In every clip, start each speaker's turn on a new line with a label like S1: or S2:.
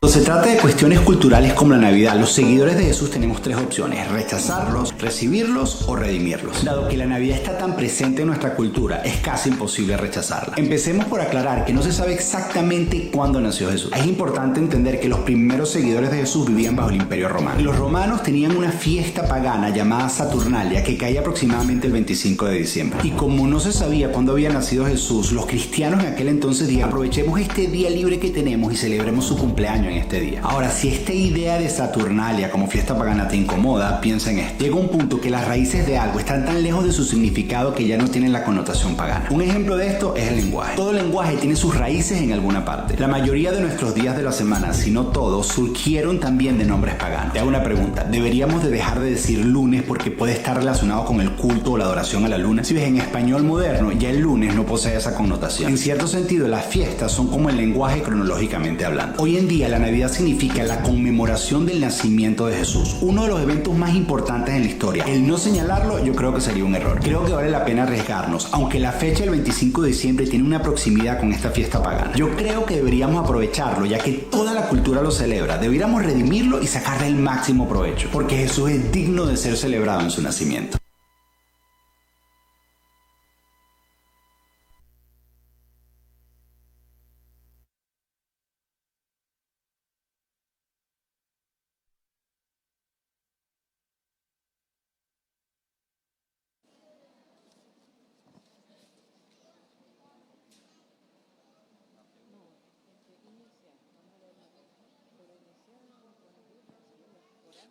S1: Se trata de cuestiones culturales como la Navidad. Los seguidores de Jesús tenemos tres opciones: rechazarlos, recibirlos o redimirlos. Dado que la Navidad está tan presente en nuestra cultura, es casi imposible rechazarla. Empecemos por aclarar que no se sabe exactamente cuándo nació Jesús. Es importante entender que los primeros seguidores de Jesús vivían bajo el Imperio Romano. Los romanos tenían una fiesta pagana llamada Saturnalia que caía aproximadamente el 25 de diciembre. Y como no se sabía cuándo había nacido Jesús, los cristianos en aquel entonces dijeron: aprovechemos este día libre que tenemos y celebremos su cumpleaños en este día. Ahora, si esta idea de Saturnalia como fiesta pagana te incomoda, piensa en esto. Llega un punto que las raíces de algo están tan lejos de su significado que ya no tienen la connotación pagana. Un ejemplo de esto es el lenguaje. Todo lenguaje tiene sus raíces en alguna parte. La mayoría de nuestros días de la semana, si no todos, surgieron también de nombres paganos. Te hago una pregunta: ¿deberíamos de dejar de decir lunes porque puede estar relacionado con el culto o la adoración a la luna? Si ves, en español moderno ya el lunes no posee esa connotación. En cierto sentido, las fiestas son como el lenguaje cronológicamente hablando. Hoy en día la Navidad significa la conmemoración del nacimiento de Jesús, uno de los eventos más importantes en la historia. El no señalarlo yo creo que sería un error. Creo que vale la pena arriesgarnos, aunque la fecha del 25 de diciembre tiene una proximidad con esta fiesta pagana. Yo creo que deberíamos aprovecharlo, ya que toda la cultura lo celebra. Deberíamos redimirlo y sacarle el máximo provecho, porque Jesús es digno de ser celebrado en su nacimiento.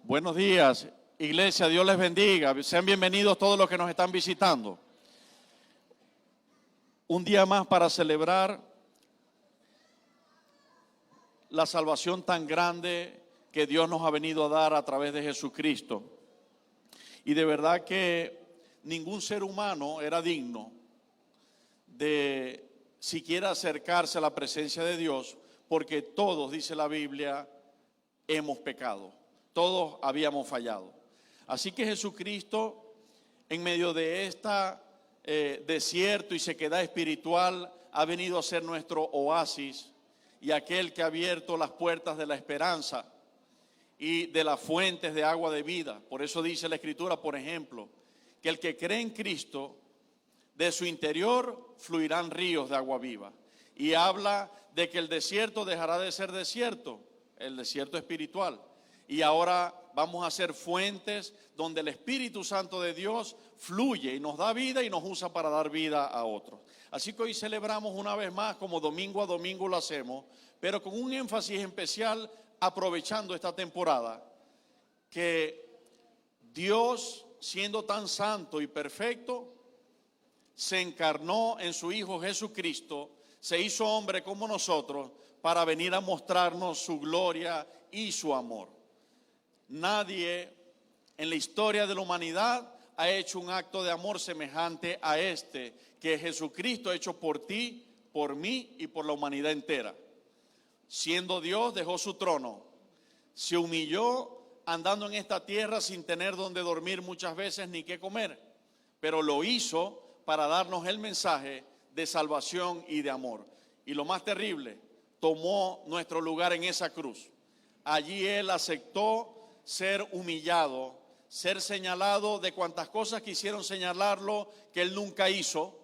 S2: Buenos días, iglesia, Dios les bendiga. Sean bienvenidos todos los que nos están visitando. Un día más para celebrar la salvación tan grande que Dios nos ha venido a dar a través de Jesucristo. Y de verdad que ningún ser humano era digno de siquiera acercarse a la presencia de Dios, porque todos, dice la Biblia, hemos pecado. Todos habíamos fallado. Así que Jesucristo, en medio de esta desierto y sequedad espiritual, ha venido a ser nuestro oasis y aquel que ha abierto las puertas de la esperanza y de las fuentes de agua de vida. Por eso dice la Escritura, por ejemplo, que el que cree en Cristo, de su interior fluirán ríos de agua viva. Y habla de que el desierto dejará de ser desierto, el desierto espiritual. Y ahora vamos a ser fuentes donde el Espíritu Santo de Dios fluye y nos da vida y nos usa para dar vida a otros. Así que hoy celebramos una vez más, como domingo a domingo lo hacemos, pero con un énfasis especial, aprovechando esta temporada, que Dios, siendo tan santo y perfecto, se encarnó en su Hijo Jesucristo, se hizo hombre como nosotros para venir a mostrarnos su gloria y su amor. Nadie en la historia de la humanidad ha hecho un acto de amor semejante a este que Jesucristo ha hecho por ti, por mí y por la humanidad entera. Siendo Dios, dejó su trono, se humilló andando en esta tierra sin tener donde dormir muchas veces ni qué comer, pero lo hizo para darnos el mensaje de salvación y de amor. Y lo más terrible, tomó nuestro lugar en esa cruz. Allí Él aceptó ser humillado, ser señalado de cuantas cosas quisieron señalarlo que Él nunca hizo,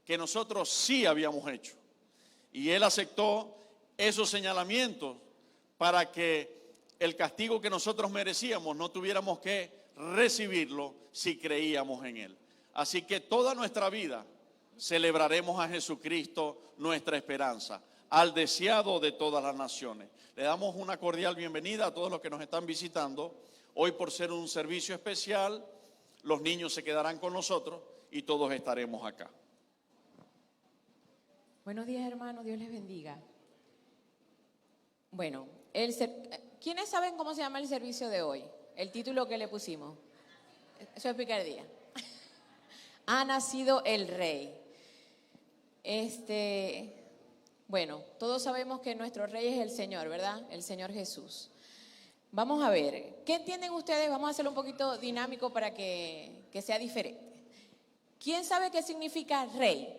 S2: que nosotros sí habíamos hecho. Y Él aceptó esos señalamientos para que el castigo que nosotros merecíamos no tuviéramos que recibirlo si creíamos en Él. Así que toda nuestra vida celebraremos a Jesucristo, nuestra esperanza, al deseado de todas las naciones. Le damos una cordial bienvenida a todos los que nos están visitando. Hoy, por ser un servicio especial, los niños se quedarán con nosotros y todos estaremos acá.
S3: Buenos días, hermanos, Dios les bendiga. Bueno, ¿quiénes saben cómo se llama el servicio de hoy? El título que le pusimos. Eso es picardía. Ha nacido el Rey. Bueno, todos sabemos que nuestro Rey es el Señor, ¿verdad? El Señor Jesús. Vamos a ver, ¿qué entienden ustedes? Vamos a hacerlo un poquito dinámico para que sea diferente. ¿Quién sabe qué significa Rey?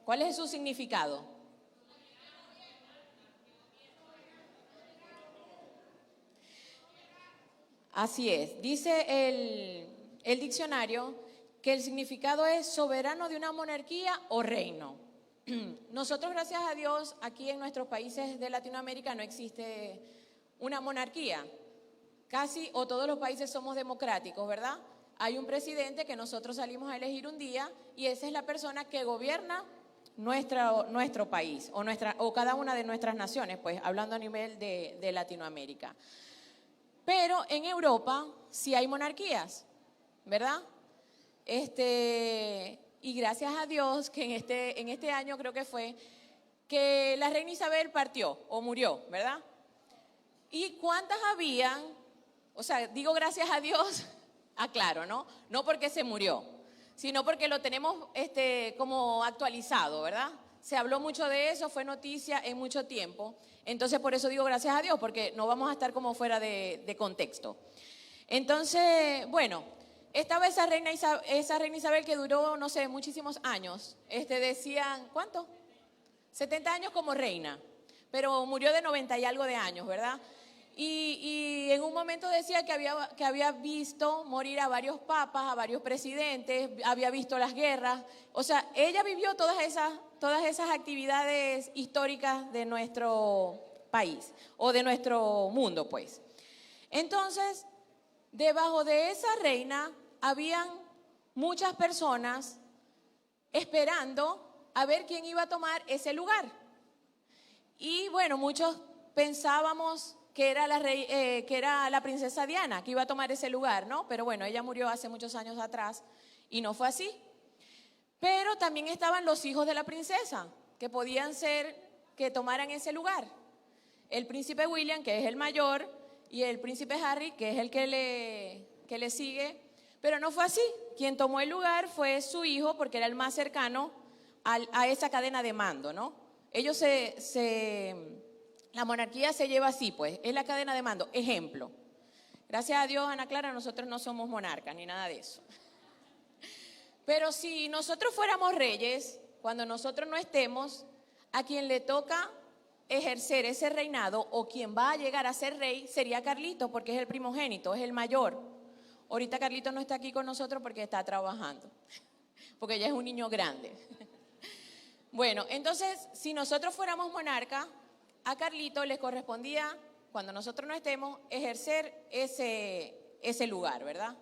S3: ¿Cuál es su significado? Así es. Dice el diccionario que el significado es soberano de una monarquía o reino. Nosotros, gracias a Dios, aquí en nuestros países de Latinoamérica no existe una monarquía. Casi o todos los países somos democráticos, ¿verdad? Hay un presidente que nosotros salimos a elegir un día y esa es la persona que gobierna nuestro país o cada una de nuestras naciones, pues hablando a nivel de Latinoamérica. Pero en Europa sí hay monarquías, ¿verdad? Y gracias a Dios que en este año creo que fue que la reina Isabel partió o murió, ¿verdad? ¿Y cuántas habían? O sea, digo gracias a Dios, aclaro, ¿no? No porque se murió, sino porque lo tenemos como actualizado, ¿verdad? Se habló mucho de eso, fue noticia en mucho tiempo. Entonces, por eso digo gracias a Dios, porque no vamos a estar como fuera de contexto. Entonces, bueno, estaba esa reina Isabel que duró, no sé, muchísimos años. Decían, ¿cuánto? 70 años como reina, pero murió de 90 y algo de años, ¿verdad? Y en un momento decía que había visto morir a varios papas, a varios presidentes, había visto las guerras. O sea, ella vivió todas esas actividades históricas de nuestro país o de nuestro mundo, pues. Entonces, debajo de esa reina habían muchas personas esperando a ver quién iba a tomar ese lugar. Y bueno, muchos pensábamos que era la princesa Diana que iba a tomar ese lugar, ¿no? Pero bueno, ella murió hace muchos años atrás y no fue así. Pero también estaban los hijos de la princesa, que podían ser que tomaran ese lugar. El príncipe William, que es el mayor, y el príncipe Harry, que es el que le sigue. Pero no fue así. Quien tomó el lugar fue su hijo, porque era el más cercano a esa cadena de mando, ¿no? La monarquía se lleva así, pues, es la cadena de mando. Ejemplo, gracias a Dios, Ana Clara, nosotros no somos monarcas ni nada de eso. Pero si nosotros fuéramos reyes, cuando nosotros no estemos, a quien le toca ejercer ese reinado o quien va a llegar a ser rey sería Carlito, porque es el primogénito, es el mayor. Ahorita Carlito no está aquí con nosotros porque está trabajando, porque ya es un niño grande. Bueno, entonces, si nosotros fuéramos monarcas, a Carlito les correspondía, cuando nosotros no estemos, ejercer ese lugar, ¿verdad?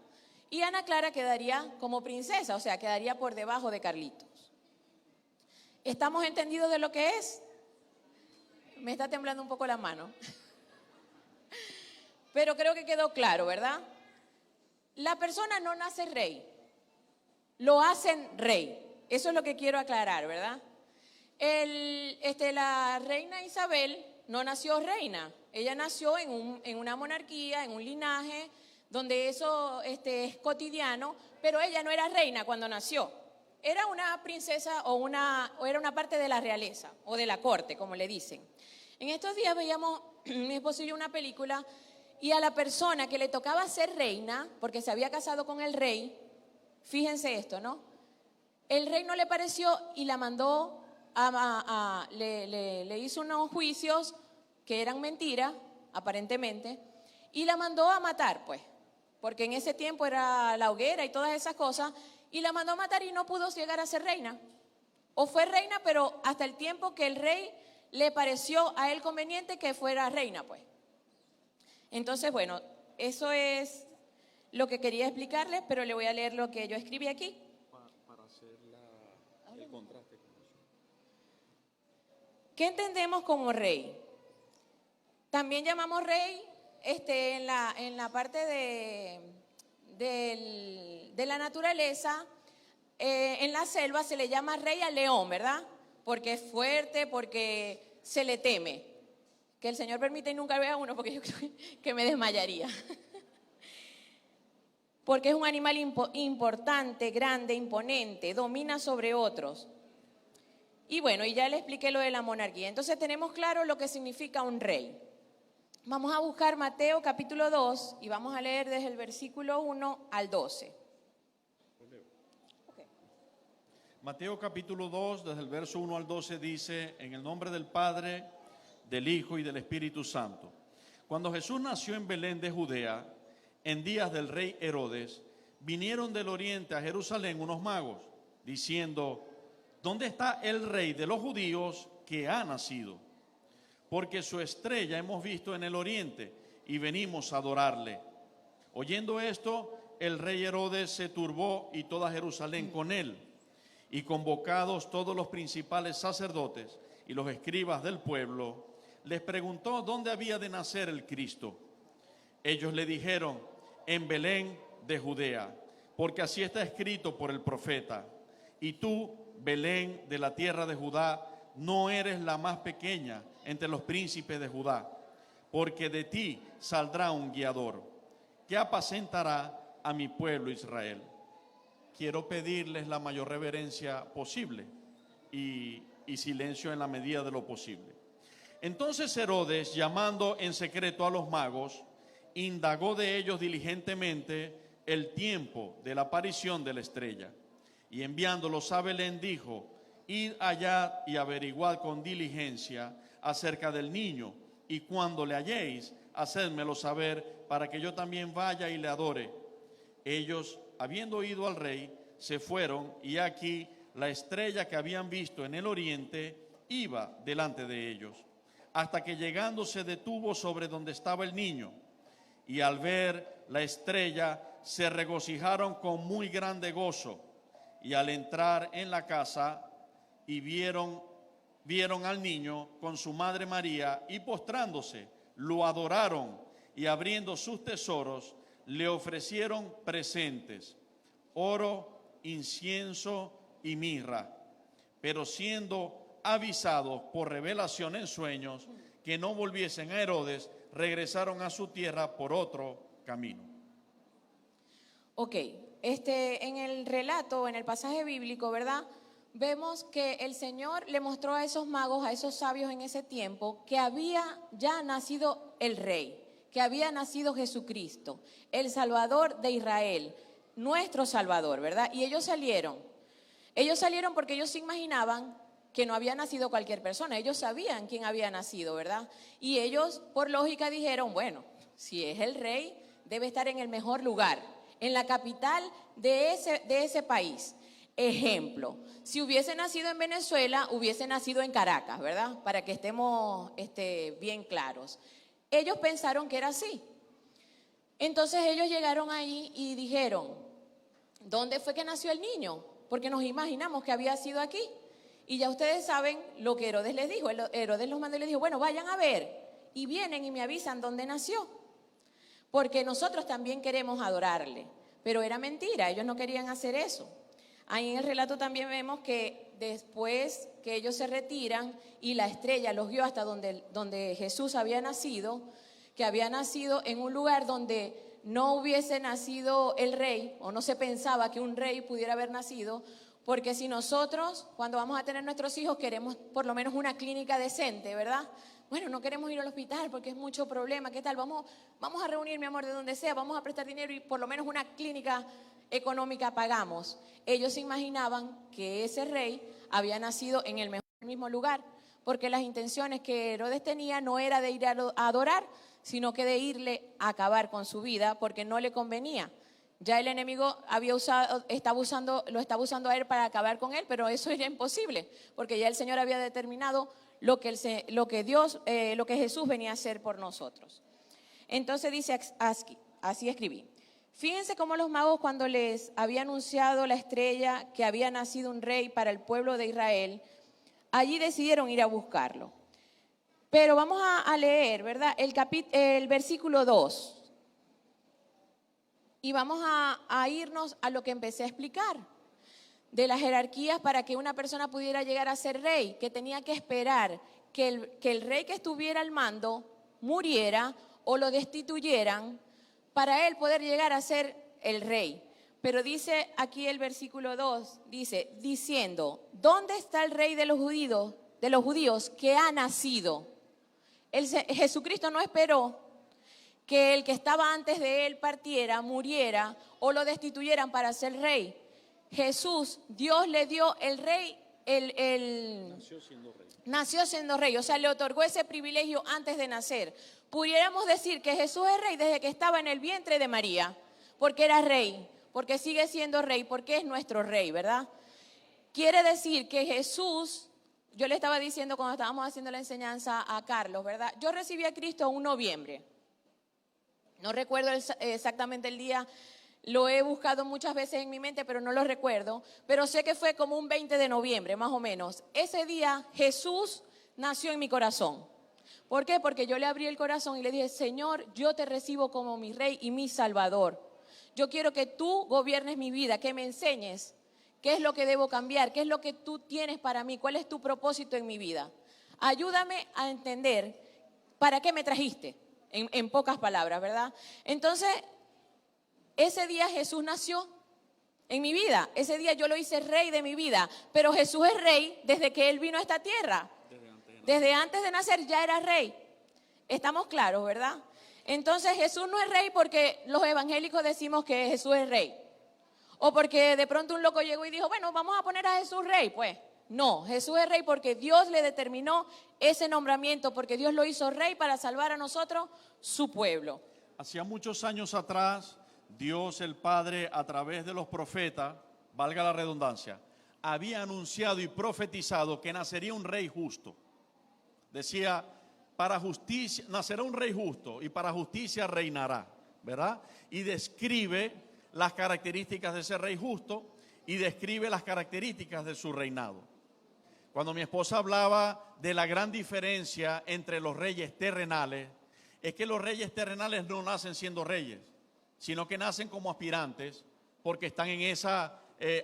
S3: Y Ana Clara quedaría como princesa, o sea, quedaría por debajo de Carlitos. ¿Estamos entendidos de lo que es? Me está temblando un poco la mano. Pero creo que quedó claro, ¿verdad? La persona no nace rey, lo hacen rey. Eso es lo que quiero aclarar, ¿verdad? La reina Isabel no nació reina, ella nació en una monarquía, en un linaje, donde eso es cotidiano, pero ella no era reina cuando nació, era una princesa o era una parte de la realeza o de la corte, como le dicen. En estos días veíamos, mi esposo y yo, una película, y a la persona que le tocaba ser reina, porque se había casado con el rey, fíjense esto, ¿no? El rey no le pareció y la mandó le hizo unos juicios que eran mentiras, aparentemente, y la mandó a matar, pues, porque en ese tiempo era la hoguera y todas esas cosas, y la mandó a matar y no pudo llegar a ser reina. O fue reina, pero hasta el tiempo que el rey le pareció a él conveniente que fuera reina, pues. Entonces, bueno, eso es lo que quería explicarles, pero le voy a leer lo que yo escribí aquí.
S2: Para hacer el contraste.
S3: ¿Qué entendemos como rey? También llamamos rey en la parte de la naturaleza. En la selva se le llama rey al león, ¿verdad? Porque es fuerte, porque se le teme. Que el Señor permita y nunca vea uno, porque yo creo que me desmayaría. Porque es un animal importante, grande, imponente, domina sobre otros. Y bueno, y ya le expliqué lo de la monarquía. Entonces tenemos claro lo que significa un rey. Vamos a buscar Mateo capítulo 2 y vamos a leer desde el versículo 1 al 12. Okay.
S2: Mateo capítulo 2, desde el verso 1 al 12 dice: en el nombre del Padre, del Hijo y del Espíritu Santo. Cuando Jesús nació en Belén de Judea, en días del rey Herodes, vinieron del oriente a Jerusalén unos magos, diciendo: ¿dónde está el rey de los judíos que ha nacido? Porque su estrella hemos visto en el oriente y venimos a adorarle. Oyendo esto, el rey Herodes se turbó y toda Jerusalén con él. Y convocados todos los principales sacerdotes y los escribas del pueblo, les preguntó dónde había de nacer el Cristo. Ellos le dijeron: en Belén de Judea, porque así está escrito por el profeta: y tú, Belén de la tierra de Judá, no eres la más pequeña entre los príncipes de Judá, porque de ti saldrá un guiador, que apacentará a mi pueblo Israel. Quiero pedirles la mayor reverencia posible y silencio en la medida de lo posible. Entonces Herodes, llamando en secreto a los magos, indagó de ellos diligentemente el tiempo de la aparición de la estrella. Y enviándolos a Belén dijo: id allá y averiguad con diligencia acerca del niño, y cuando le halléis, hacedmelo saber, para que yo también vaya y le adore. Ellos, habiendo oído al rey, se fueron, y aquí la estrella que habían visto en el oriente iba delante de ellos, hasta que llegando se detuvo sobre donde estaba el niño. Y al ver la estrella se regocijaron con muy grande gozo. Y al entrar en la casa y vieron al niño con su madre María, y postrándose lo adoraron, y abriendo sus tesoros le ofrecieron presentes: oro, incienso y mirra. Pero siendo avisados por revelación en sueños que no volviesen a Herodes, regresaron a su tierra por otro camino.
S3: Ok, en el relato, en el pasaje bíblico, ¿verdad? Vemos que el Señor le mostró a esos magos, a esos sabios en ese tiempo, que había ya nacido el Rey, que había nacido Jesucristo, el Salvador de Israel, nuestro Salvador, ¿verdad? Y ellos salieron porque ellos se imaginaban que no había nacido cualquier persona, ellos sabían quién había nacido, ¿verdad? Y ellos, por lógica, dijeron: bueno, si es el Rey, debe estar en el mejor lugar, en la capital de ese país. Ejemplo, si hubiese nacido en Venezuela, hubiese nacido en Caracas, ¿verdad? Para que estemos bien claros. Ellos pensaron que era así. Entonces ellos llegaron ahí y dijeron: ¿dónde fue que nació el niño? Porque nos imaginamos que había sido aquí. Y ya ustedes saben lo que Herodes les dijo. Herodes los mandó y les dijo: bueno, vayan a ver, y vienen y me avisan dónde nació, porque nosotros también queremos adorarle. Pero era mentira, ellos no querían hacer eso. Ahí en el relato también vemos que después que ellos se retiran y la estrella los guió hasta donde Jesús había nacido, que había nacido en un lugar donde no hubiese nacido el rey, o no se pensaba que un rey pudiera haber nacido, porque si nosotros, cuando vamos a tener nuestros hijos, queremos por lo menos una clínica decente, ¿verdad? Bueno, no queremos ir al hospital porque es mucho problema, ¿qué tal? Vamos a reunir, mi amor, de donde sea, vamos a prestar dinero y por lo menos una clínica económica pagamos. Ellos se imaginaban que ese rey había nacido en el mismo lugar, porque las intenciones que Herodes tenía no era de ir a adorar, sino que de irle a acabar con su vida, porque no le convenía. Ya el enemigo lo estaba usando a él para acabar con él, pero eso era imposible, porque ya el Señor había determinado lo que Jesús venía a hacer por nosotros. Entonces dice así escribí: fíjense cómo los magos, cuando les había anunciado la estrella que había nacido un rey para el pueblo de Israel, allí decidieron ir a buscarlo. Pero vamos a leer, ¿verdad? El versículo 2. Y vamos a irnos a lo que empecé a explicar, de las jerarquías para que una persona pudiera llegar a ser rey, que tenía que esperar que el rey que estuviera al mando muriera o lo destituyeran para él poder llegar a ser el rey. Pero dice aquí el versículo 2, diciendo: ¿dónde está el rey de los judíos que ha nacido? Jesucristo no esperó que el que estaba antes de él partiera, muriera o lo destituyeran para ser rey. Dios le dio el rey nació siendo rey, o sea, le otorgó ese privilegio antes de nacer. Pudiéramos decir que Jesús es rey desde que estaba en el vientre de María, porque era rey, porque sigue siendo rey, porque es nuestro rey, ¿verdad? Quiere decir que Jesús, yo le estaba diciendo cuando estábamos haciendo la enseñanza a Carlos, ¿verdad? Yo recibí a Cristo un noviembre. No recuerdo exactamente el día, lo he buscado muchas veces en mi mente, pero no lo recuerdo. Pero sé que fue como un 20 de noviembre, más o menos. Ese día Jesús nació en mi corazón. ¿Por qué? Porque yo le abrí el corazón y le dije, Señor, yo te recibo como mi Rey y mi Salvador. Yo quiero que tú gobiernes mi vida, que me enseñes qué es lo que debo cambiar, qué es lo que tú tienes para mí, cuál es tu propósito en mi vida. Ayúdame a entender para qué me trajiste. En pocas palabras, ¿verdad? Entonces, ese día Jesús nació en mi vida. Ese día yo lo hice rey de mi vida. Pero Jesús es rey desde que Él vino a esta tierra. Desde antes de nacer ya era rey. Estamos claros, ¿verdad? Entonces, Jesús no es rey porque los evangélicos decimos que Jesús es rey. O porque de pronto un loco llegó y dijo, bueno, vamos a poner a Jesús rey, pues. No, Jesús es rey porque Dios le determinó ese nombramiento, porque Dios lo hizo rey para salvar a nosotros, su pueblo.
S2: Hacía muchos años atrás, Dios el Padre, a través de los profetas, valga la redundancia, había anunciado y profetizado que nacería un rey justo. Decía, para justicia, nacerá un rey justo y para justicia reinará, ¿verdad? Y describe las características de ese rey justo y describe las características de su reinado. Cuando mi esposa hablaba de la gran diferencia entre los reyes terrenales, es que los reyes terrenales no nacen siendo reyes, sino que nacen como aspirantes porque están en ese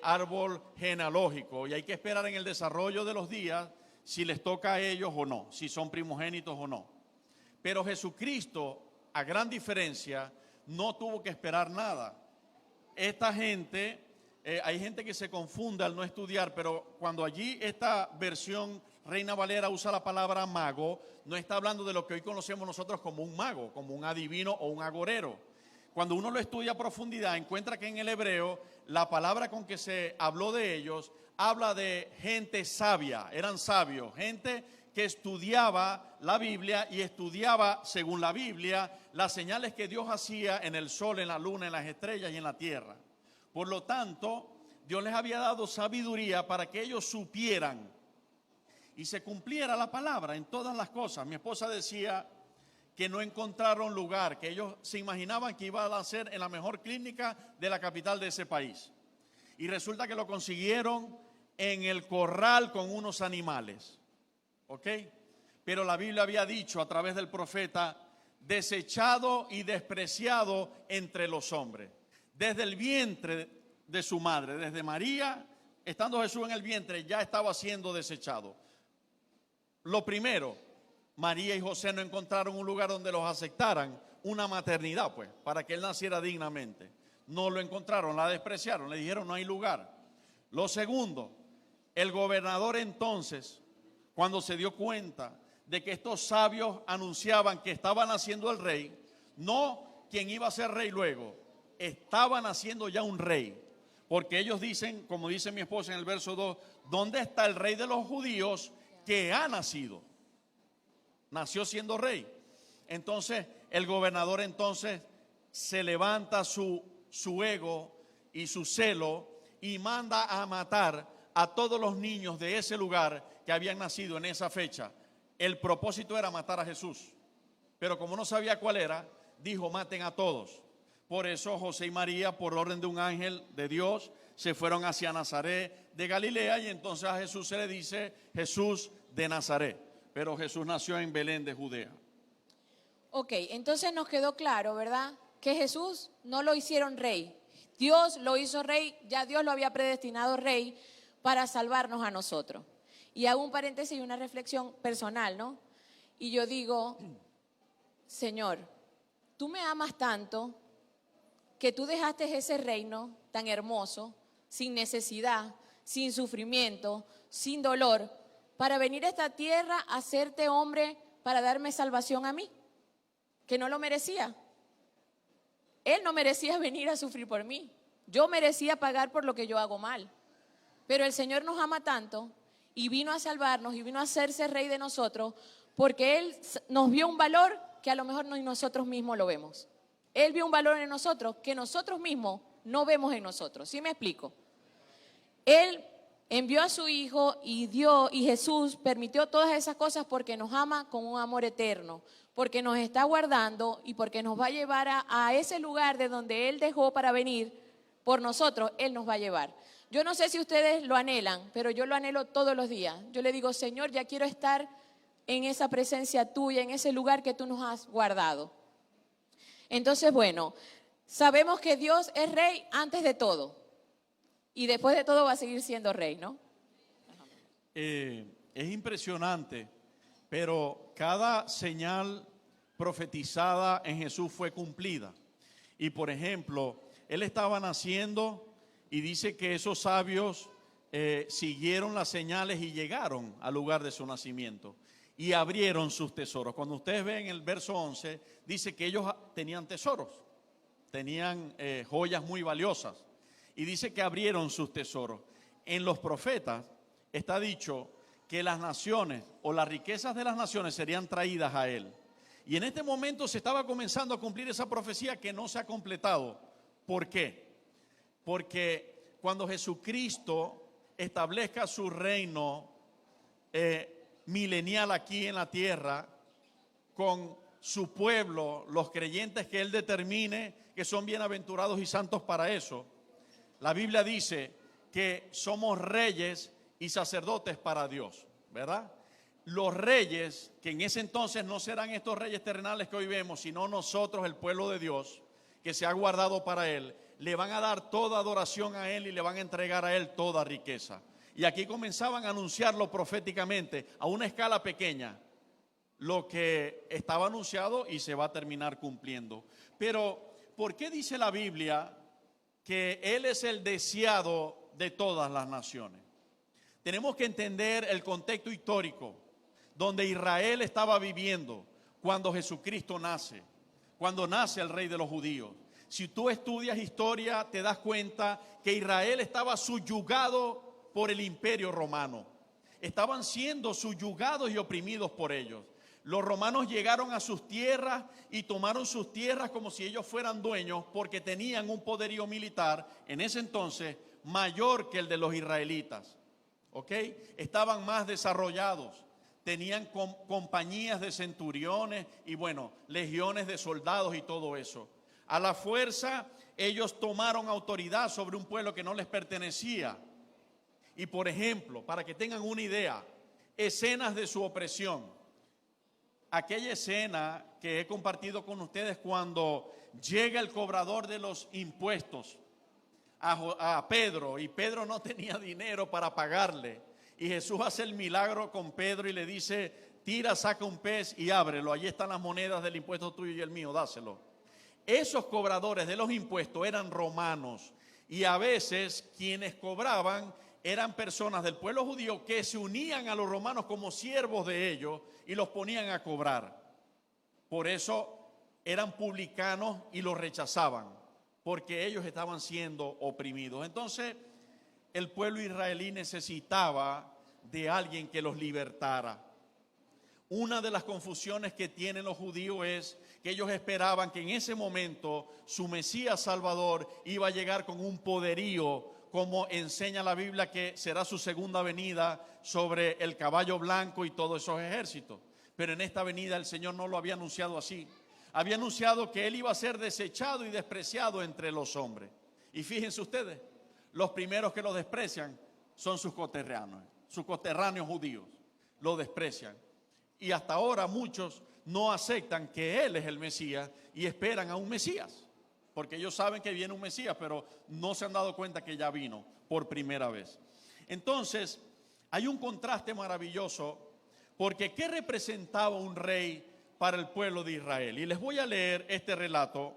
S2: árbol genealógico y hay que esperar en el desarrollo de los días si les toca a ellos o no, si son primogénitos o no. Pero Jesucristo, a gran diferencia, no tuvo que esperar nada. Esta gente... hay gente que se confunde al no estudiar, pero cuando allí esta versión Reina Valera usa la palabra mago, no está hablando de lo que hoy conocemos nosotros como un mago, como un adivino o un agorero. Cuando uno lo estudia a profundidad, encuentra que en el hebreo la palabra con que se habló de ellos habla de gente sabia, eran sabios, gente que estudiaba la Biblia y estudiaba, según la Biblia, las señales que Dios hacía en el sol, en la luna, en las estrellas y en la tierra. Por lo tanto, Dios les había dado sabiduría para que ellos supieran y se cumpliera la palabra en todas las cosas. Mi esposa decía que no encontraron lugar, que ellos se imaginaban que iba a ser en la mejor clínica de la capital de ese país. Y resulta que lo consiguieron en el corral con unos animales. ¿Ok? Pero la Biblia había dicho a través del profeta, desechado y despreciado entre los hombres. Desde el vientre de su madre, desde María, estando Jesús en el vientre, ya estaba siendo desechado. Lo primero, María y José no encontraron un lugar donde los aceptaran, una maternidad, pues, para que él naciera dignamente. No lo encontraron, la despreciaron, le dijeron no hay lugar. Lo segundo, el gobernador entonces, cuando se dio cuenta de que estos sabios anunciaban que estaba naciendo el rey, no quien iba a ser rey luego, estaban haciendo ya un rey, porque ellos dicen, como dice mi esposa en el verso 2, ¿dónde está el rey de los judíos que ha nacido? Nació siendo rey. Entonces el gobernador entonces se levanta su ego y su celo y manda a matar a todos los niños de ese lugar que habían nacido en esa fecha. El propósito era matar a Jesús, pero como no sabía cuál era, dijo maten a todos. Por eso José y María, por orden de un ángel de Dios, se fueron hacia Nazaret de Galilea y entonces a Jesús se le dice Jesús de Nazaret. Pero Jesús nació en Belén de Judea.
S3: Ok, entonces nos quedó claro, ¿verdad? Que Jesús no lo hicieron rey. Dios lo hizo rey, ya Dios lo había predestinado rey para salvarnos a nosotros. Y hago un paréntesis y una reflexión personal, ¿no? Y yo digo, Señor, tú me amas tanto que tú dejaste ese reino tan hermoso, sin necesidad, sin sufrimiento, sin dolor, para venir a esta tierra a hacerte hombre para darme salvación a mí, que no lo merecía. Él no merecía venir a sufrir por mí. Yo merecía pagar por lo que yo hago mal. Pero el Señor nos ama tanto y vino a salvarnos y vino a hacerse rey de nosotros porque Él nos vio un valor que a lo mejor ni nosotros mismos lo vemos. Él vio un valor en nosotros que nosotros mismos no vemos en nosotros. ¿Sí me explico? Él envió a su Hijo y Jesús permitió todas esas cosas porque nos ama con un amor eterno, porque nos está guardando y porque nos va a llevar a ese lugar de donde Él dejó para venir por nosotros. Él nos va a llevar. Yo no sé si ustedes lo anhelan, pero yo lo anhelo todos los días. Yo le digo, Señor, ya quiero estar en esa presencia tuya, en ese lugar que tú nos has guardado. Entonces, bueno, sabemos que Dios es rey antes de todo. Y después de todo va a seguir siendo rey, ¿no?
S2: Es impresionante, pero cada señal profetizada en Jesús fue cumplida. Y por ejemplo, Él estaba naciendo y dice que esos sabios siguieron las señales y llegaron al lugar de su nacimiento y abrieron sus tesoros. Cuando ustedes ven el verso 11, dice que ellos tenían tesoros, tenían joyas muy valiosas. Y dice que abrieron sus tesoros. En los profetas está dicho que las naciones o las riquezas de las naciones serían traídas a Él. Y en este momento se estaba comenzando a cumplir esa profecía que no se ha completado. ¿Por qué? Porque cuando Jesucristo establezca su reino milenial aquí en la tierra, con su pueblo, los creyentes que Él determine que son bienaventurados y santos para eso, la Biblia dice que somos reyes y sacerdotes para Dios, ¿verdad? Los reyes, que en ese entonces no serán estos reyes terrenales que hoy vemos, sino nosotros, el pueblo de Dios, que se ha guardado para Él, le van a dar toda adoración a Él y le van a entregar a Él toda riqueza. Y aquí comenzaban a anunciarlo proféticamente a una escala pequeña, lo que estaba anunciado y se va a terminar cumpliendo. Pero, ¿por qué dice la Biblia que Él es el deseado de todas las naciones? Tenemos que entender el contexto histórico donde Israel estaba viviendo cuando Jesucristo nace, cuando nace el rey de los judíos. Si tú estudias historia, te das cuenta que Israel estaba subyugado por el imperio romano. Estaban siendo subyugados y oprimidos por ellos. Los romanos llegaron a sus tierras y tomaron sus tierras como si ellos fueran dueños, porque tenían un poderío militar en ese entonces mayor que el de los israelitas. ¿Ok? Estaban más desarrollados, tenían compañías de centuriones y bueno, legiones de soldados y todo eso. A la fuerza ellos tomaron autoridad sobre un pueblo que no les pertenecía. Y por ejemplo, para que tengan una idea, escenas de su opresión. Aquella escena que he compartido con ustedes cuando llega el cobrador de los impuestos a Pedro, y Pedro no tenía dinero para pagarle, y Jesús hace el milagro con Pedro y le dice: tira, saca un pez y ábrelo, allí están las monedas del impuesto tuyo y el mío, dáselo. Esos cobradores de los impuestos eran romanos, y a veces quienes cobraban eran personas del pueblo judío que se unían a los romanos como siervos de ellos y los ponían a cobrar. Por eso eran publicanos y los rechazaban, porque ellos estaban siendo oprimidos. Entonces el pueblo israelí necesitaba de alguien que los libertara. Una de las confusiones que tienen los judíos es que ellos esperaban que en ese momento su Mesías Salvador iba a llegar con un poderío, como enseña la Biblia que será su segunda venida sobre el caballo blanco y todos esos ejércitos. Pero en esta venida el Señor no lo había anunciado así. Había anunciado que Él iba a ser desechado y despreciado entre los hombres. Y fíjense ustedes, los primeros que lo desprecian son sus coterráneos judíos. Lo desprecian. Y hasta ahora muchos no aceptan que Él es el Mesías y esperan a un Mesías. Porque ellos saben que viene un Mesías, pero no se han dado cuenta que ya vino por primera vez. Entonces, hay un contraste maravilloso, porque ¿qué representaba un rey para el pueblo de Israel? Y les voy a leer este relato.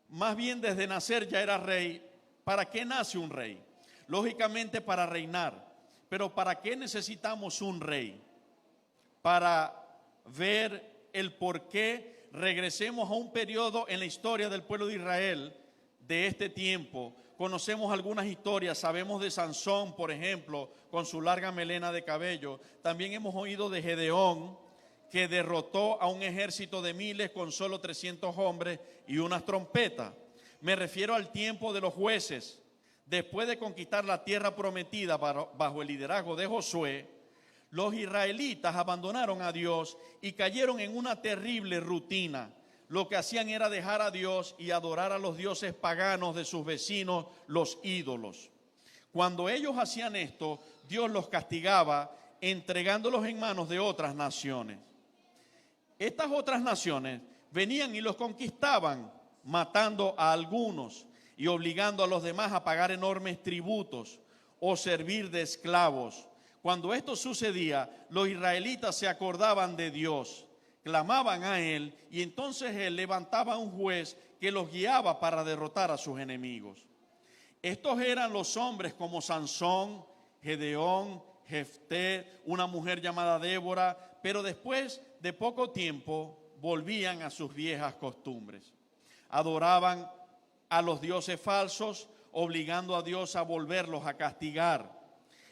S2: Más bien desde nacer ya era rey. ¿Para qué nace un rey? Lógicamente para reinar. Pero ¿para qué necesitamos un rey? Para ver el por qué. Regresemos a un periodo en la historia del pueblo de Israel de este tiempo. Conocemos algunas historias, sabemos de Sansón, por ejemplo, con su larga melena de cabello. También hemos oído de Gedeón, que derrotó a un ejército de miles con solo 300 hombres y unas trompetas. Me refiero al tiempo de los jueces. Después de conquistar la tierra prometida bajo el liderazgo de Josué, los israelitas abandonaron a Dios y cayeron en una terrible rutina. Lo que hacían era dejar a Dios y adorar a los dioses paganos de sus vecinos, los ídolos. Cuando ellos hacían esto, Dios los castigaba entregándolos en manos de otras naciones. Estas otras naciones venían y los conquistaban, matando a algunos y obligando a los demás a pagar enormes tributos o servir de esclavos. Cuando esto sucedía, los israelitas se acordaban de Dios, clamaban a Él y entonces Él levantaba un juez que los guiaba para derrotar a sus enemigos. Estos eran los hombres como Sansón, Gedeón, Jefté, una mujer llamada Débora, pero después de poco tiempo volvían a sus viejas costumbres. Adoraban a los dioses falsos, obligando a Dios a volverlos a castigar.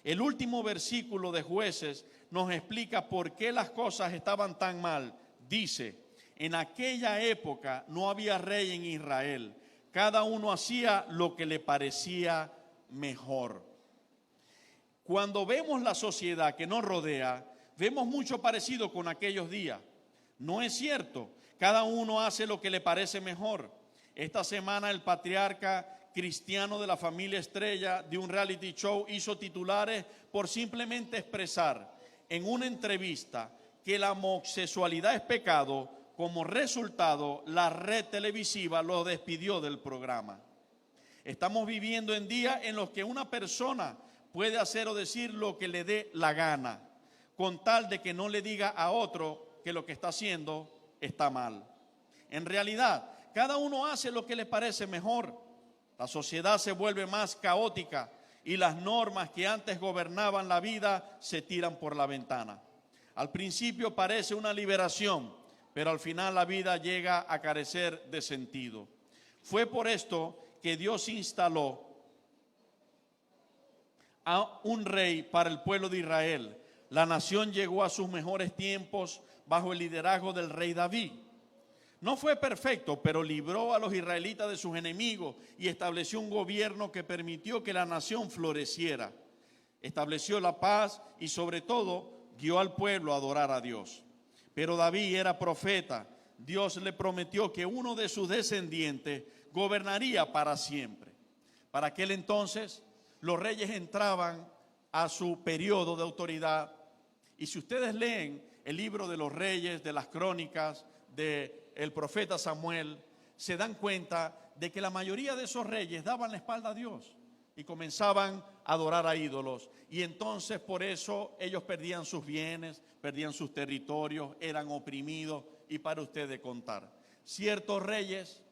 S2: El último versículo de Jueces nos explica por qué las cosas estaban tan mal. Dice, en aquella época no había rey en Israel. Cada uno hacía lo que le parecía mejor. Cuando vemos la sociedad que nos rodea, vemos mucho parecido con aquellos días. No es cierto, cada uno hace lo que le parece mejor. Esta semana el patriarca cristiano de la familia Estrella de un reality show hizo titulares por simplemente expresar en una entrevista que la homosexualidad es pecado. Como resultado, la red televisiva lo despidió del programa. Estamos viviendo en días en los que una persona puede hacer o decir lo que le dé la gana, con tal de que no le diga a otro que lo que está haciendo está mal. En realidad, cada uno hace lo que le parece mejor. La sociedad se vuelve más caótica y las normas que antes gobernaban la vida se tiran por la ventana. Al principio parece una liberación, pero al final la vida llega a carecer de sentido. Fue por esto que Dios instaló a un rey para el pueblo de Israel. La nación llegó a sus mejores tiempos bajo el liderazgo del rey David. No fue perfecto, pero libró a los israelitas de sus enemigos y estableció un gobierno que permitió que la nación floreciera. Estableció la paz y sobre todo guió al pueblo a adorar a Dios. Pero David era profeta. Dios le prometió que uno de sus descendientes gobernaría para siempre. Para aquel entonces, los reyes entraban a su periodo de autoridad. Y si ustedes leen el libro de los reyes, de las crónicas, del profeta Samuel, se dan cuenta de que la mayoría de esos reyes daban la espalda a Dios y comenzaban a adorar a ídolos. Y entonces por eso ellos perdían sus bienes, perdían sus territorios, eran oprimidos. Y para ustedes contar, ciertos reyes,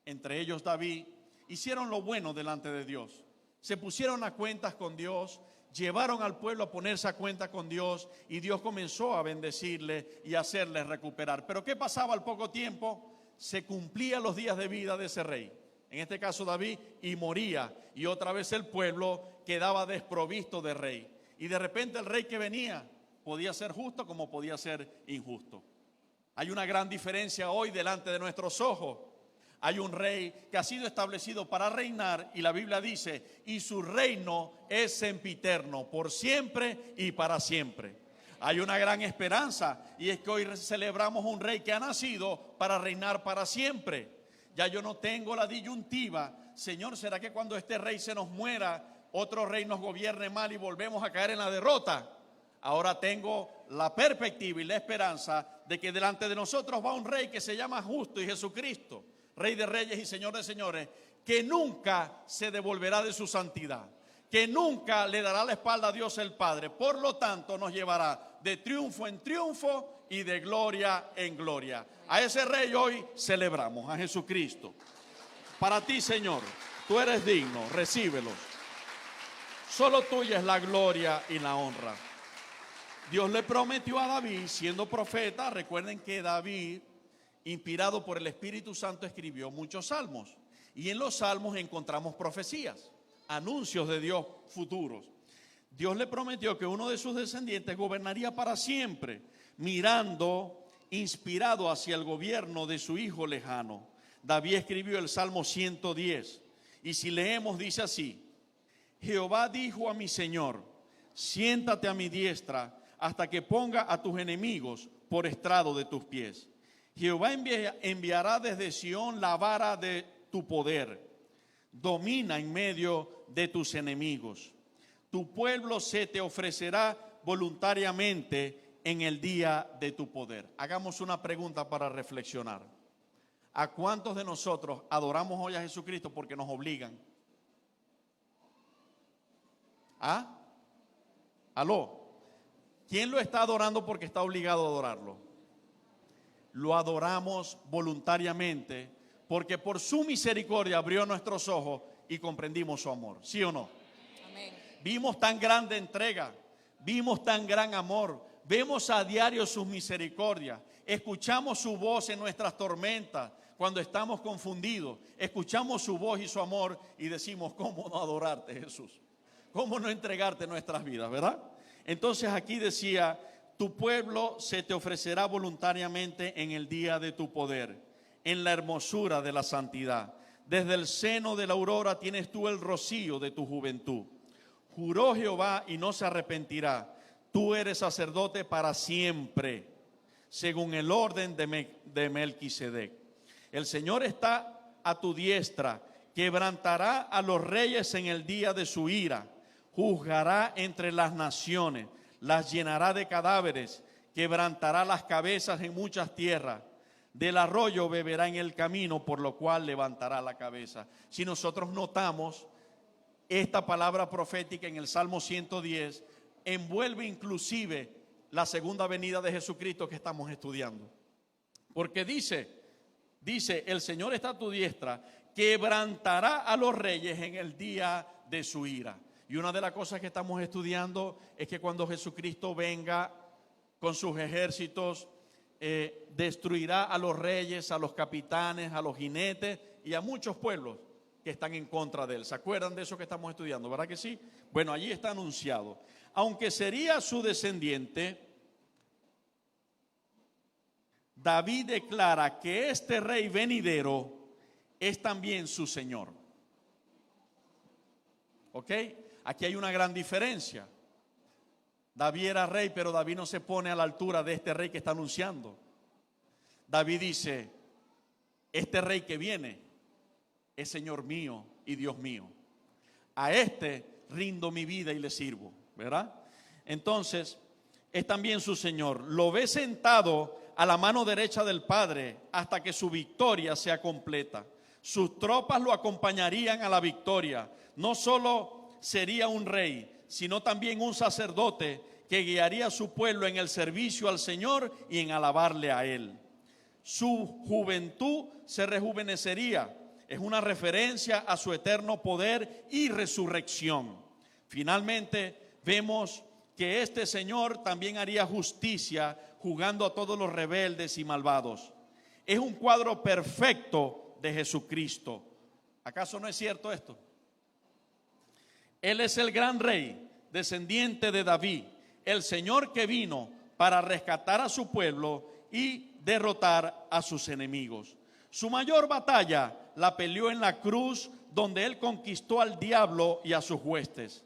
S2: entre ellos David, hicieron lo bueno delante de Dios. Se pusieron a cuentas con Dios, llevaron al pueblo a ponerse a cuenta con Dios y Dios comenzó a bendecirle y a hacerle recuperar. Pero ¿qué pasaba al poco tiempo? Se cumplían los días de vida de ese rey, en este caso David, y moría. Y otra vez el pueblo quedaba desprovisto de rey. Y de repente el rey que venía podía ser justo como podía ser injusto. Hay una gran diferencia hoy delante de nuestros ojos. Hay un rey que ha sido establecido para reinar y la Biblia dice, y su reino es sempiterno, por siempre y para siempre. Hay una gran esperanza y es que hoy celebramos un rey que ha nacido para reinar para siempre. Ya yo no tengo la disyuntiva, Señor, ¿será que cuando este rey se nos muera, otro rey nos gobierne mal y volvemos a caer en la derrota? Ahora tengo la perspectiva y la esperanza de que delante de nosotros va un rey que se llama justo y Jesucristo, Rey de reyes y Señor de señores, que nunca se devolverá de su santidad, que nunca le dará la espalda a Dios el Padre. Por lo tanto, nos llevará de triunfo en triunfo y de gloria en gloria. A ese rey hoy celebramos, a Jesucristo. Para ti, Señor, tú eres digno, recíbelo. Solo tuya es la gloria y la honra. Dios le prometió a David, siendo profeta, recuerden que David, inspirado por el Espíritu Santo, escribió muchos salmos. Y en los salmos encontramos profecías, anuncios de Dios futuros. Dios le prometió que uno de sus descendientes gobernaría para siempre, mirando, inspirado hacia el gobierno de su hijo lejano. David escribió el Salmo 110. Y si leemos, dice así: Jehová dijo a mi Señor, siéntate a mi diestra hasta que ponga a tus enemigos por estrado de tus pies. Jehová enviará desde Sión la vara de tu poder. Domina en medio de tus enemigos. Tu pueblo se te ofrecerá voluntariamente en el día de tu poder. Hagamos una pregunta para reflexionar. ¿A cuántos de nosotros adoramos hoy a Jesucristo porque nos obligan? ¿Ah? ¿Aló? ¿Quién lo está adorando porque está obligado a adorarlo? Lo adoramos voluntariamente porque por su misericordia abrió nuestros ojos y comprendimos su amor. ¿Sí o no?
S3: Amén.
S2: Vimos tan grande entrega, vimos tan gran amor, vemos a diario sus misericordias, escuchamos su voz en nuestras tormentas cuando estamos confundidos, escuchamos su voz y su amor y decimos, ¿cómo no adorarte, Jesús? ¿Cómo no entregarte nuestras vidas, verdad? Entonces aquí decía, tu pueblo se te ofrecerá voluntariamente en el día de tu poder, en la hermosura de la santidad. Desde el seno de la aurora tienes tú el rocío de tu juventud. Juró Jehová y no se arrepentirá. Tú eres sacerdote para siempre, según el orden de Melquisedec. El Señor está a tu diestra, quebrantará a los reyes en el día de su ira. Juzgará entre las naciones, las llenará de cadáveres, quebrantará las cabezas en muchas tierras. Del arroyo beberá en el camino, por lo cual levantará la cabeza. Si nosotros notamos, esta palabra profética en el Salmo 110 envuelve inclusive la segunda venida de Jesucristo que estamos estudiando. Porque dice, el Señor está a tu diestra, quebrantará a los reyes en el día de su ira. Y una de las cosas que estamos estudiando es que cuando Jesucristo venga con sus ejércitos, destruirá a los reyes, a los capitanes, a los jinetes y a muchos pueblos que están en contra de él. ¿Se acuerdan de eso que estamos estudiando? ¿Verdad que sí? Bueno, allí está anunciado. Aunque sería su descendiente, David declara que este rey venidero es también su Señor. ¿Ok? Aquí hay una gran diferencia. David era rey, pero David no se pone a la altura de este rey que está anunciando. David dice, este rey que viene es Señor mío y Dios mío. A este rindo mi vida y le sirvo, ¿verdad? Entonces, es también su Señor. Lo ve sentado a la mano derecha del Padre hasta que su victoria sea completa. Sus tropas lo acompañarían a la victoria. No solo sería un rey, sino también un sacerdote que guiaría a su pueblo en el servicio al Señor y en alabarle a Él. Su juventud se rejuvenecería. Es una referencia a su eterno poder y resurrección. Finalmente, vemos que este Señor también haría justicia juzgando a todos los rebeldes y malvados. Es un cuadro perfecto de Jesucristo. ¿Acaso no es cierto esto? Él es el gran rey, descendiente de David, el Señor que vino para rescatar a su pueblo y derrotar a sus enemigos. Su mayor batalla la peleó en la cruz, donde él conquistó al diablo y a sus huestes.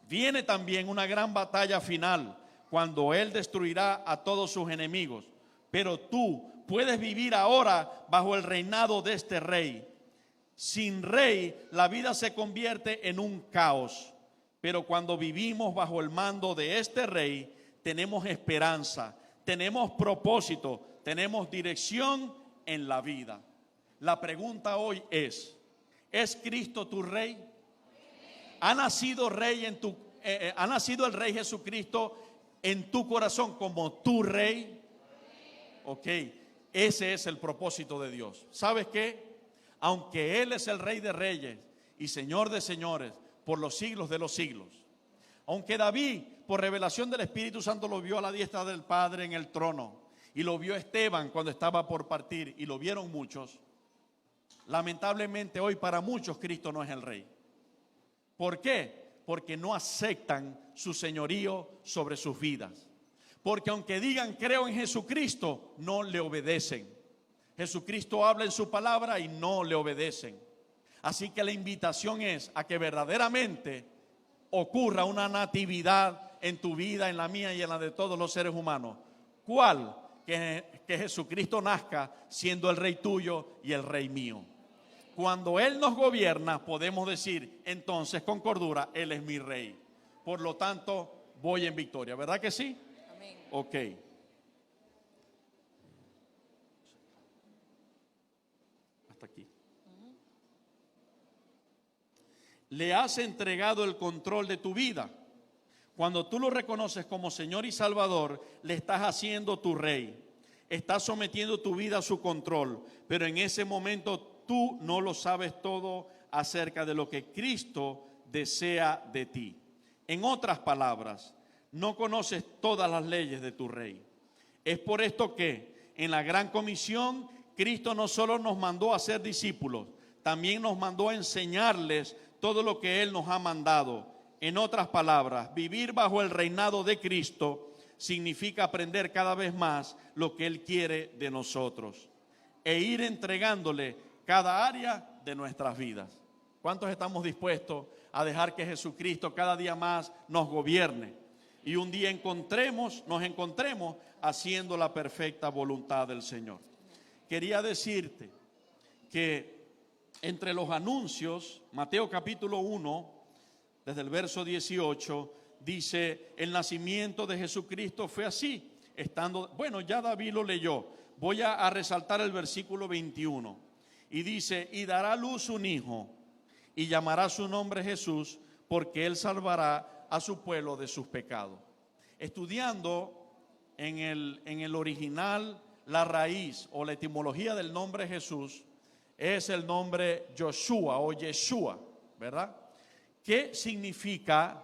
S2: Viene también una gran batalla final, cuando él destruirá a todos sus enemigos. Pero tú puedes vivir ahora bajo el reinado de este rey. Sin rey, la vida se convierte en un caos. Pero cuando vivimos bajo el mando de este rey, tenemos esperanza, tenemos propósito, tenemos dirección en la vida. La pregunta hoy ¿es Cristo tu rey? ¿Ha nacido el Rey Jesucristo en tu corazón como tu rey? Ok, ese es el propósito de Dios. ¿Sabes qué? Aunque Él es el Rey de Reyes y Señor de Señores por los siglos de los siglos, aunque David por revelación del Espíritu Santo lo vio a la diestra del Padre en el trono, y lo vio Esteban cuando estaba por partir, y lo vieron muchos, Lamentablemente hoy para muchos Cristo no es el Rey. ¿Por qué? Porque no aceptan su señorío sobre sus vidas. Porque aunque digan creo en Jesucristo, no le obedecen. Jesucristo habla en su palabra y no le obedecen. Así que la invitación es a que verdaderamente ocurra una natividad en tu vida, en la mía y en la de todos los seres humanos. ¿Cuál? Que Jesucristo nazca siendo el Rey tuyo y el Rey mío. Cuando Él nos gobierna, podemos decir entonces con cordura, Él es mi Rey. Por lo tanto, voy en victoria. ¿Verdad que sí?
S3: Amén.
S2: Ok. Hasta aquí. Le has entregado el control de tu vida. Cuando tú lo reconoces como Señor y Salvador, le estás haciendo tu Rey. Estás sometiendo tu vida a su control. Pero en ese momento tú no lo sabes todo acerca de lo que Cristo desea de ti. En otras palabras, no conoces todas las leyes de tu Rey. Es por esto que en la gran comisión Cristo no solo nos mandó a ser discípulos, también nos mandó a enseñarles todo lo que Él nos ha mandado. En otras palabras, vivir bajo el reinado de Cristo significa aprender cada vez más lo que Él quiere de nosotros e ir entregándole cada área de nuestras vidas. ¿Cuántos estamos dispuestos a dejar que Jesucristo cada día más nos gobierne y un día nos encontremos haciendo la perfecta voluntad del Señor? Quería decirte que entre los anuncios, Mateo capítulo 1, desde el verso 18, dice, el nacimiento de Jesucristo fue así, ya David lo leyó, voy a resaltar el versículo 21, y dice, y dará a luz un hijo, y llamará su nombre Jesús, porque él salvará a su pueblo de sus pecados. Estudiando en el original, la raíz o la etimología del nombre Jesús, es el nombre Joshua o Yeshua, ¿verdad? ¿Qué significa?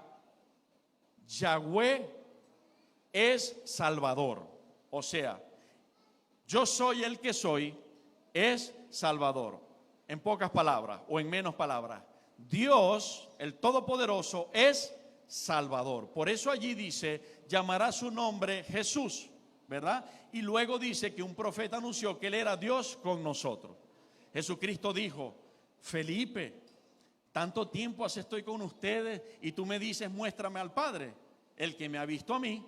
S2: Yahweh es Salvador. O sea, yo soy el que soy, es Salvador. En pocas palabras o en menos palabras, Dios, el Todopoderoso, es Salvador. Por eso allí dice, llamará su nombre Jesús, ¿verdad? Y luego dice que un profeta anunció que Él era Dios con nosotros. Jesucristo dijo, Felipe, tanto tiempo hace estoy con ustedes y tú me dices, muéstrame al Padre. El que me ha visto a mí,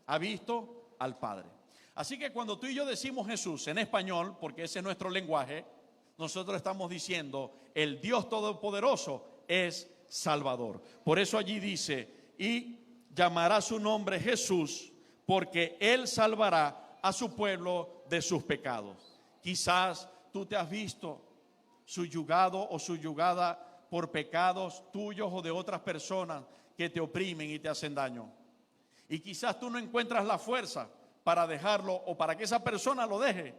S2: ha visto al Padre. Así que cuando tú y yo decimos Jesús en español, porque ese es nuestro lenguaje, nosotros estamos diciendo, el Dios Todopoderoso es Salvador. Por eso allí dice, y llamará su nombre Jesús, porque Él salvará a su pueblo de sus pecados. Quizás tú te has visto subyugado o subyugada por pecados tuyos o de otras personas que te oprimen y te hacen daño. Y quizás tú no encuentras la fuerza para dejarlo o para que esa persona lo deje.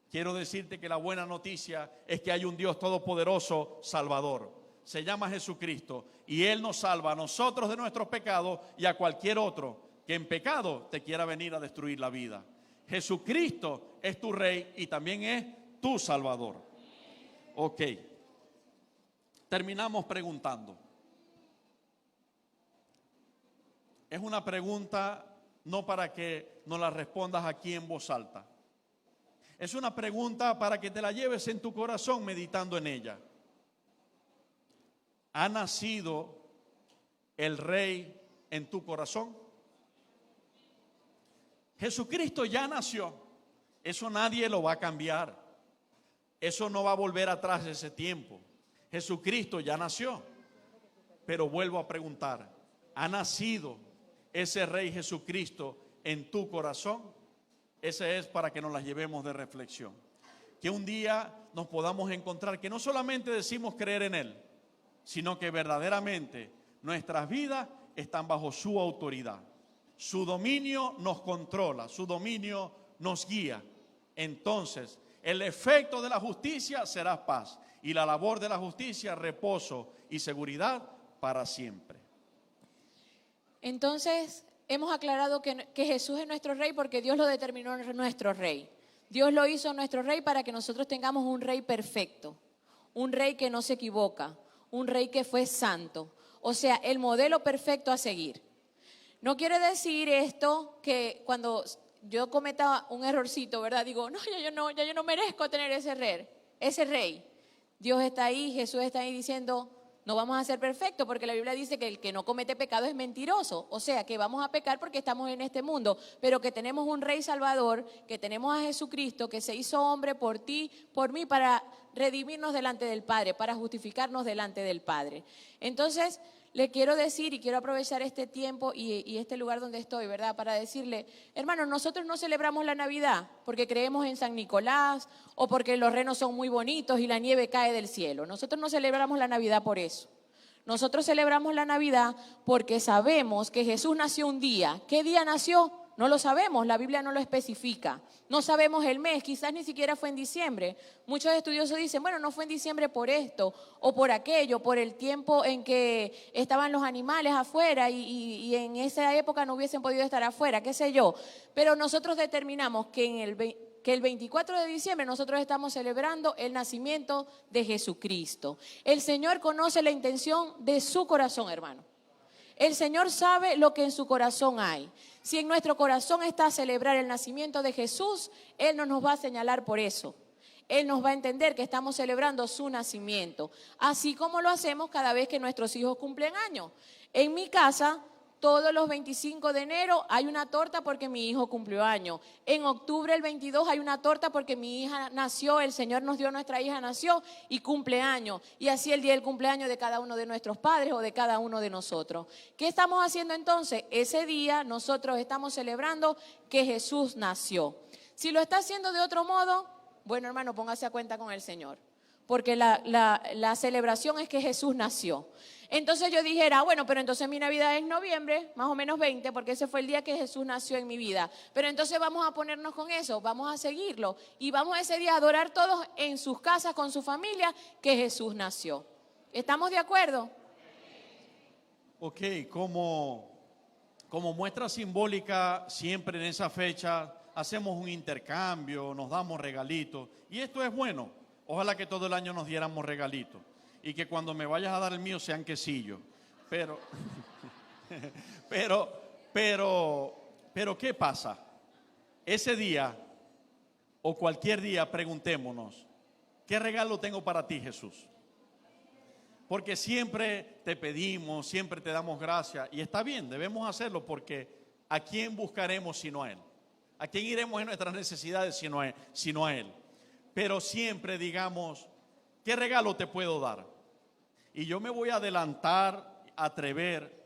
S2: Quiero decirte que la buena noticia es que hay un Dios todopoderoso, Salvador. Se llama Jesucristo y Él nos salva a nosotros de nuestros pecados y a cualquier otro que en pecado te quiera venir a destruir la vida. Jesucristo es tu Rey y también es tu Salvador. Ok. Terminamos preguntando. Es una pregunta no para que nos la respondas aquí en voz alta. Es una pregunta para que te la lleves en tu corazón meditando en ella. ¿Ha nacido el Rey en tu corazón? Jesucristo ya nació. Eso nadie lo va a cambiar. Eso no va a volver atrás de ese tiempo. Jesucristo ya nació. Pero vuelvo a preguntar, ¿ha nacido ese Rey Jesucristo en tu corazón? Ese es para que nos las llevemos de reflexión. Que un día nos podamos encontrar que no solamente decimos creer en Él, sino que verdaderamente nuestras vidas están bajo su autoridad. Su dominio nos controla, su dominio nos guía. Entonces, el efecto de la justicia será paz y la labor de la justicia, reposo y seguridad para siempre.
S3: Entonces, hemos aclarado que Jesús es nuestro Rey porque Dios lo determinó nuestro Rey. Dios lo hizo nuestro Rey para que nosotros tengamos un Rey perfecto. un rey que no se equivoca, un rey que fue santo, o sea, el modelo perfecto a seguir. No quiere decir esto que cuando yo cometa un errorcito, ¿verdad? Digo, no, ya yo no merezco tener ese rey. Dios está ahí, Jesús está ahí diciendo, no vamos a ser perfectos, porque la Biblia dice que el que no comete pecado es mentiroso. O sea, que vamos a pecar porque estamos en este mundo, pero que tenemos un Rey Salvador, que tenemos a Jesucristo, que se hizo hombre por ti, por mí, para redimirnos delante del Padre, para justificarnos delante del Padre. Entonces, le quiero decir y quiero aprovechar este tiempo y este lugar donde estoy, ¿verdad? Para decirle, hermanos, nosotros no celebramos la Navidad porque creemos en San Nicolás o porque los renos son muy bonitos y la nieve cae del cielo. Nosotros no celebramos la Navidad por eso. Nosotros celebramos la Navidad porque sabemos que Jesús nació un día. ¿Qué día nació? No lo sabemos, la Biblia no lo especifica. No sabemos el mes, quizás ni siquiera fue en diciembre. Muchos estudiosos dicen, bueno, no fue en diciembre por esto o por aquello, por el tiempo en que estaban los animales afuera y en esa época no hubiesen podido estar afuera, qué sé yo. Pero nosotros determinamos que el 24 de diciembre nosotros estamos celebrando el nacimiento de Jesucristo. El Señor conoce la intención de su corazón, hermano. El Señor sabe lo que en su corazón hay. Si en nuestro corazón está celebrar el nacimiento de Jesús, Él no nos va a señalar por eso. Él nos va a entender que estamos celebrando su nacimiento, así como lo hacemos cada vez que nuestros hijos cumplen años. En mi casa, todos los 25 de enero hay una torta porque mi hijo cumplió año. En octubre el 22 hay una torta porque mi hija nació, el Señor nos dio, nuestra hija nació y cumple año. Y así el día del cumpleaños de cada uno de nuestros padres o de cada uno de nosotros. ¿Qué estamos haciendo entonces? Ese día nosotros estamos celebrando que Jesús nació. Si lo está haciendo de otro modo, bueno, hermano, póngase a cuenta con el Señor. Porque la celebración es que Jesús nació. Entonces yo dijera, bueno, pero entonces mi Navidad es noviembre, más o menos 20, porque ese fue el día que Jesús nació en mi vida. Pero entonces vamos a ponernos con eso, vamos a seguirlo. Y vamos ese día a adorar todos en sus casas, con su familia, que Jesús nació. ¿Estamos de acuerdo?
S2: Ok, como muestra simbólica, siempre en esa fecha hacemos un intercambio, nos damos regalitos. Y esto es bueno. Ojalá que todo el año nos diéramos regalitos. Y que cuando me vayas a dar el mío sean quesillos. Pero, ¿qué pasa? Ese día o cualquier día preguntémonos, ¿qué regalo tengo para ti, Jesús? Porque siempre te pedimos, siempre te damos gracias. Y está bien, debemos hacerlo porque ¿a quién buscaremos sino a Él? ¿A quién iremos en nuestras necesidades sino a Él? Pero siempre digamos, ¿qué regalo te puedo dar? Y yo me voy a adelantar, atrever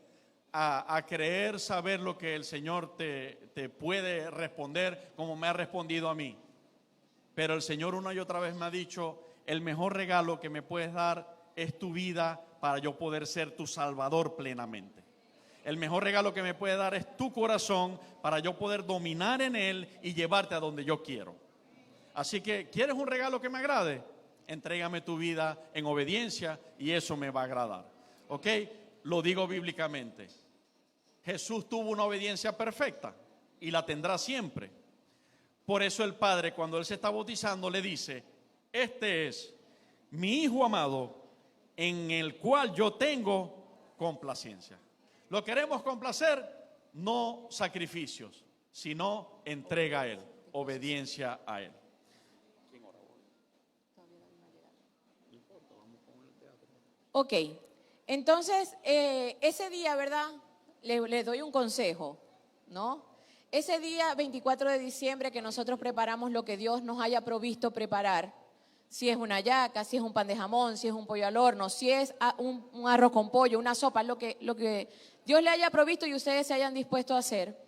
S2: a creer, saber lo que el Señor te puede responder como me ha respondido a mí. Pero el Señor una y otra vez me ha dicho, el mejor regalo que me puedes dar es tu vida para yo poder ser tu Salvador plenamente. El mejor regalo que me puedes dar es tu corazón para yo poder dominar en él y llevarte a donde yo quiero. Así que, ¿quieres un regalo que me agrade? Entrégame tu vida en obediencia y eso me va a agradar. ¿Ok? Lo digo bíblicamente. Jesús tuvo una obediencia perfecta y la tendrá siempre. Por eso el Padre, cuando Él se está bautizando, le dice, este es mi Hijo amado en el cual yo tengo complacencia. Lo queremos complacer, no sacrificios, sino entrega a Él, obediencia a Él.
S3: Ok, entonces ese día, ¿verdad? Le doy un consejo, ¿no? Ese día 24 de diciembre que nosotros preparamos lo que Dios nos haya provisto preparar, si es una hallaca, si es un pan de jamón, si es un pollo al horno, si es un arroz con pollo, una sopa, lo que Dios le haya provisto y ustedes se hayan dispuesto a hacer,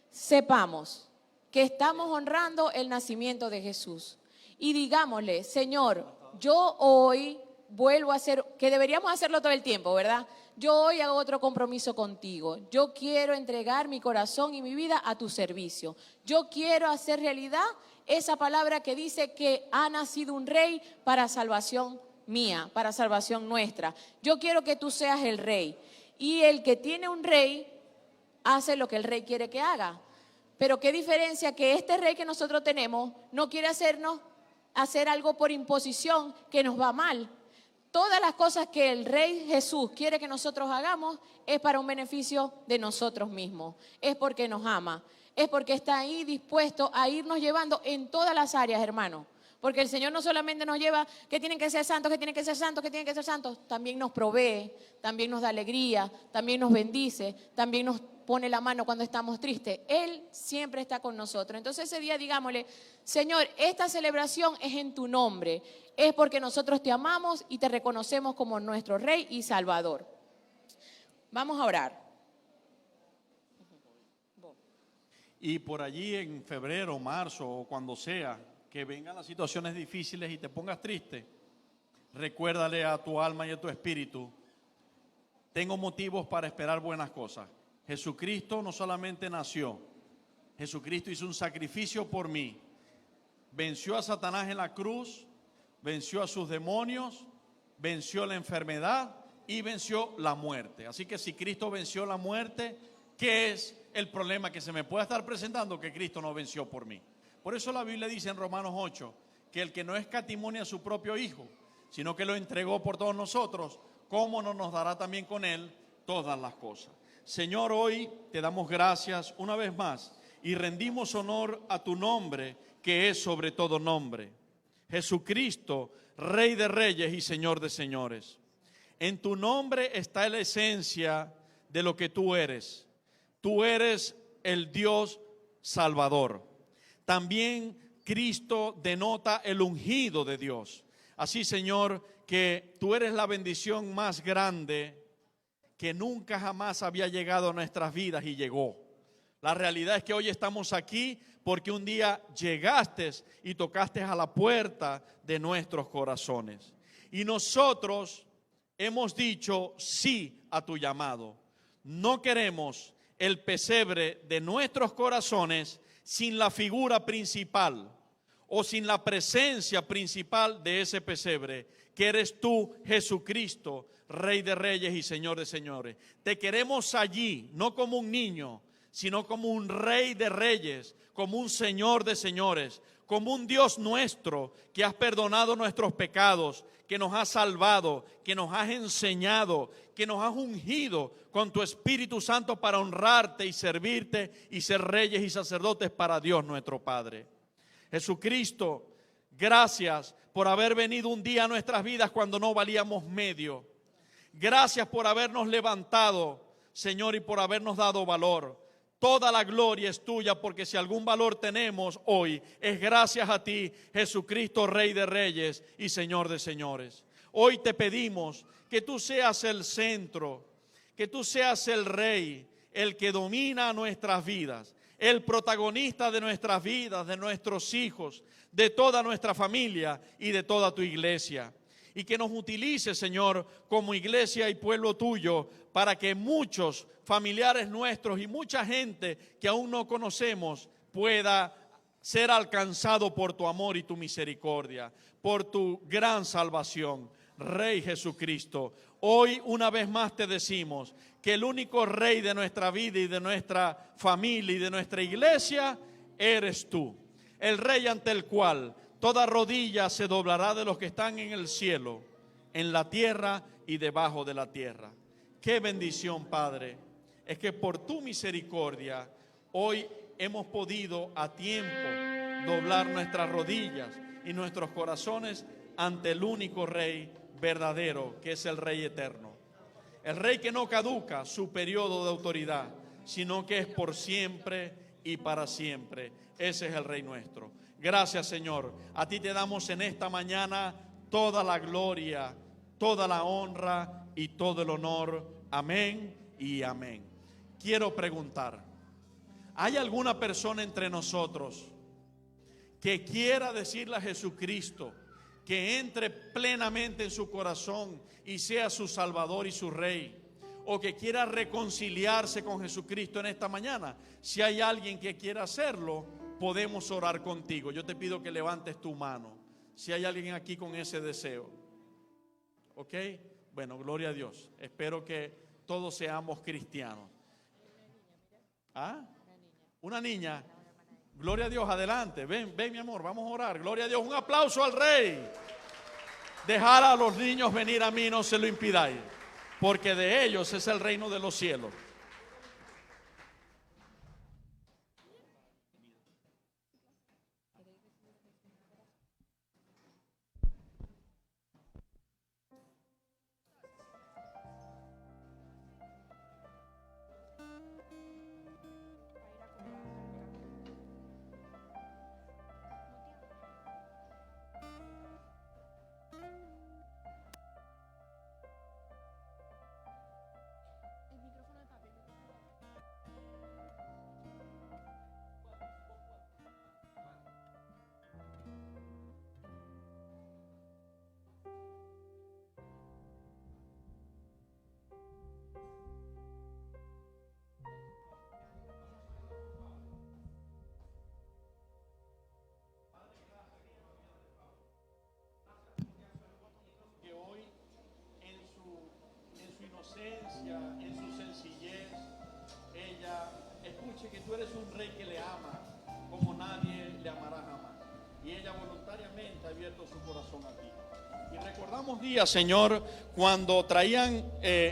S3: sepamos que estamos honrando el nacimiento de Jesús y digámosle, Señor, yo hoy vuelvo a hacer, que deberíamos hacerlo todo el tiempo, ¿verdad? Yo hoy hago otro compromiso contigo. Yo quiero entregar mi corazón y mi vida a tu servicio. Yo quiero hacer realidad esa palabra que dice que ha nacido un rey para salvación mía, para salvación nuestra. Yo quiero que tú seas el rey. Y el que tiene un rey hace lo que el rey quiere que haga. Pero qué diferencia que este rey que nosotros tenemos no quiere hacernos hacer algo por imposición que nos va mal. Todas las cosas que el Rey Jesús quiere que nosotros hagamos es para un beneficio de nosotros mismos. Es porque nos ama. Es porque está ahí dispuesto a irnos llevando en todas las áreas, hermano. Porque el Señor no solamente nos lleva que tienen que ser santos, que tienen que ser santos, que tienen que ser santos. También nos provee, también nos da alegría, también nos bendice, también nos pone la mano cuando estamos tristes. Él siempre está con nosotros. Entonces ese día digámosle, Señor, esta celebración es en tu nombre. Es porque nosotros te amamos y te reconocemos como nuestro Rey y Salvador. Vamos a orar.
S2: Y por allí en febrero, marzo o cuando sea que vengan las situaciones difíciles y te pongas triste, recuérdale a tu alma y a tu espíritu, tengo motivos para esperar buenas cosas. Jesucristo no solamente nació, Jesucristo hizo un sacrificio por mí, venció a Satanás en la cruz, venció a sus demonios, venció la enfermedad y venció la muerte. Así que si Cristo venció la muerte, ¿qué es el problema que se me pueda estar presentando que Cristo no venció por mí? Por eso la Biblia dice en Romanos 8 que el que no escatimó a su propio Hijo, sino que lo entregó por todos nosotros, ¿cómo no nos dará también con Él todas las cosas? Señor, hoy te damos gracias una vez más y rendimos honor a tu nombre, que es sobre todo nombre. Jesucristo, Rey de Reyes y Señor de Señores. En tu nombre está la esencia de lo que tú eres. Tú eres el Dios Salvador. También Cristo denota el ungido de Dios. Así, Señor, que tú eres la bendición más grande que nunca jamás había llegado a nuestras vidas y llegó. La realidad es que hoy estamos aquí porque un día llegaste y tocaste a la puerta de nuestros corazones. Y nosotros hemos dicho sí a tu llamado. No queremos el pesebre de nuestros corazones sin la figura principal o sin la presencia principal de ese pesebre, que eres tú, Jesucristo, Rey de Reyes y Señor de Señores. Te queremos allí, no como un niño, sino como un Rey de Reyes, como un Señor de Señores, como un Dios nuestro que has perdonado nuestros pecados, que nos has salvado, que nos has enseñado, que nos has ungido con tu Espíritu Santo para honrarte y servirte y ser reyes y sacerdotes para Dios nuestro Padre. Jesucristo, gracias por haber venido un día a nuestras vidas cuando no valíamos medio. Gracias por habernos levantado, Señor, y por habernos dado valor. Toda la gloria es tuya, porque si algún valor tenemos hoy, es gracias a ti, Jesucristo, Rey de Reyes y Señor de Señores. Hoy te pedimos que tú seas el centro, que tú seas el Rey, el que domina nuestras vidas, el protagonista de nuestras vidas, de nuestros hijos, de toda nuestra familia y de toda tu iglesia. Y que nos utilice, Señor, como iglesia y pueblo tuyo, para que muchos familiares nuestros y mucha gente que aún no conocemos pueda ser alcanzado por tu amor y tu misericordia, por tu gran salvación. Rey Jesucristo, hoy una vez más te decimos que el único Rey de nuestra vida y de nuestra familia y de nuestra iglesia eres tú. El Rey ante el cual toda rodilla se doblará de los que están en el cielo, en la tierra y debajo de la tierra. Qué bendición, Padre, es que por tu misericordia hoy hemos podido a tiempo doblar nuestras rodillas y nuestros corazones ante el único Rey verdadero, que es el Rey eterno. El Rey que no caduca su periodo de autoridad, sino que es por siempre y para siempre. Ese es el Rey nuestro. Gracias, Señor. A ti te damos en esta mañana toda la gloria, toda la honra y todo el honor. Amén y amén. Quiero preguntar, ¿hay alguna persona entre nosotros que quiera decirle a Jesucristo que entre plenamente en su corazón y sea su Salvador y su Rey? O que quiera reconciliarse con Jesucristo en esta mañana. Si hay alguien que quiera hacerlo, podemos orar contigo. Yo te pido que levantes tu mano, si hay alguien aquí con ese deseo. ¿Ok? Bueno, gloria a Dios. Espero que todos seamos cristianos. ¿Ah? ¿Una niña? Gloria a Dios, adelante. Ven, ven mi amor, vamos a orar. Gloria a Dios, un aplauso al Rey. Dejar a los niños venir a mí, no se lo impidáis, porque de ellos es el reino de los cielos. En su sencillez, ella escuche que tú eres un rey que le ama como nadie le amará jamás, y ella voluntariamente ha abierto su corazón a ti. Y recordamos días, Señor, cuando traían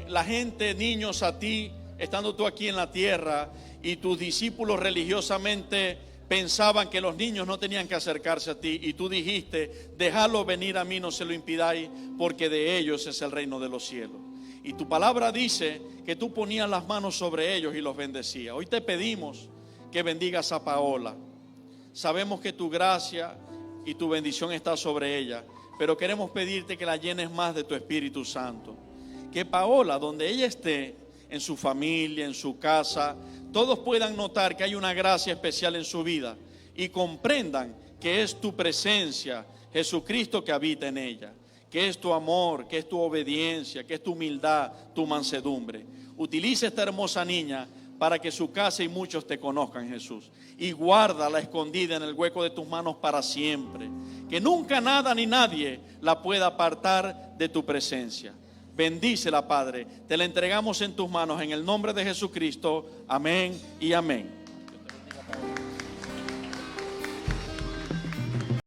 S2: la gente, niños a ti, estando tú aquí en la tierra, y tus discípulos religiosamente pensaban que los niños no tenían que acercarse a ti, y tú dijiste: dejadlos venir a mí, no se lo impidáis, porque de ellos es el reino de los cielos. Y tu palabra dice que tú ponías las manos sobre ellos y los bendecías. Hoy te pedimos que bendigas a Paola. Sabemos que tu gracia y tu bendición está sobre ella, pero queremos pedirte que la llenes más de tu Espíritu Santo. Que Paola, donde ella esté, en su familia, en su casa, todos puedan notar que hay una gracia especial en su vida y comprendan que es tu presencia, Jesucristo, que habita en ella, que es tu amor, que es tu obediencia, que es tu humildad, tu mansedumbre. Utiliza esta hermosa niña para que su casa y muchos te conozcan, Jesús. Y guárdala escondida en el hueco de tus manos para siempre. Que nunca nada ni nadie la pueda apartar de tu presencia. Bendícela, Padre. Te la entregamos en tus manos en el nombre de Jesucristo. Amén y amén.